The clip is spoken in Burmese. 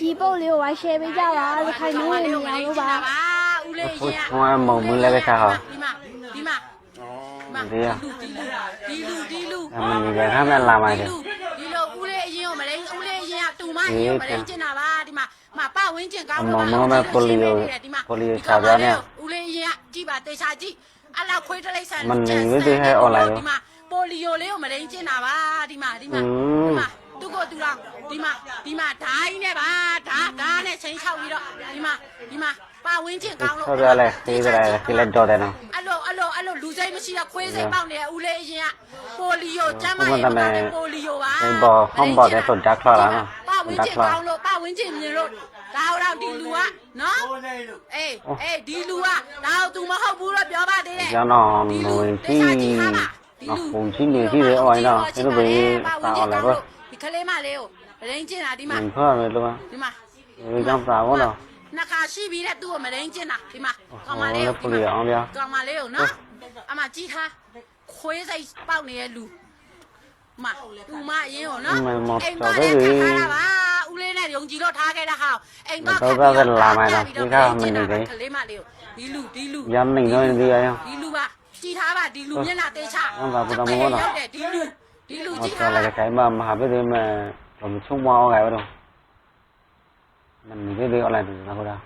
ဒီပုတ်လေးကိုဝိုင်း share ပေးကြပါလို့ခိုင်နှုံးနေရလို့ပါဦးလေးရှင် ဟိုမုံမလဲပဲစားဟော ဒီမှာ ဒီရ ဒီလူ အမနီကခမ်းလာမှာတယ် ဒီလိုဦးလေးအရင်ကိုမလိန်ဦးလေးအရင်ကတူမအရင်ကိုမလိန်ကျင်တာပါဒီမှာမပဝင်းကျင်ကောင်းလို့ပါဦးလေးအရင်ကကြည့်ပါတေချာကြည့်အဲ့လောက်ခွေးတလိပ်ဆန်ဒီမှာပိုလီယိုလေးကိုမလိန်ကျင်တာပါဒီမှာသူကိုတူတော့ဒီမှာဓာတ်ကြီးနဲ့ပါဓာတ်နဲ့ချင်းချောက်ပြီးတော့ဒီမှာပါဝင်းကျင်ကောင်းလို့ ဟုတ်တယ်လေသေးတယ်ဒီလက်တော့တယ်နော် အဲ့လိုလူစိတ်မရှိတော့ခွေးစိတ်ပေါက်နေဦးလေးအရင်ကပိုလီယိုကျမ်းမာရေးပိုလီယိုပါ ဘောဟမ်ဘောတဲ့တော့ဓာတ်ခလာလားနော် ပါဝင်းကျင်ကောင်းလို့ပါဝင်းကျင်မြင်လို့ဒါတော့ဒီလူကနော်အေးဒီလူကဒါတော့ तू မဟုတ်ဘူးတော့ပြောပါသေးတယ် ကျွန်တော်ဝင်ကြီးပုံကြီးနေကြီးတယ်အော်ရင်တော့ဒီလိုပဲပါအောင်လေကွာ ဒီကလေးမလေးကိုမရင်းကျင်တာဒီမှာ ဖတ်မယ်လို့ပါ ဒီမှာ ဒီကြောင့်ပါဘောနော် နှစ်ခါရှိပြီးတဲ့သူ့ကိုမရင်းကျင်တာဒီမှာကောင်မလေးကို ပလီအောင်ဗျာ ကောင်မလေးကိုနော်အမကြည့်ထားခွေးစိတ်ပေါက်နေတဲ့လူမသူမအရင်ကိုနော်အိမ်တော့လည်းထားတာပါဦးလေးနဲ့ယုံကြည်တော့ထားခဲ့တာဟာအိမ်တော့လာမယ်နော်ဒီကမနေတယ် ကလေးမလေးကိုဒီလူ ရမ်းနေတော့ဒီရအောင် ဒီလူပါကြည်ထားပါဒီလူမျက်နှာတေးချ ဟုတ်ပါဘူးတော့မောနော် ဒီလူကြည် ဟုတ် ထား တယ်လေခိုင်မမဟာပဲဒီမှာတော့ချုံမအောင်ခဲ့ပါတော့မနေသေးအောင်လိုက်တယ်နော်ဟုတ်လား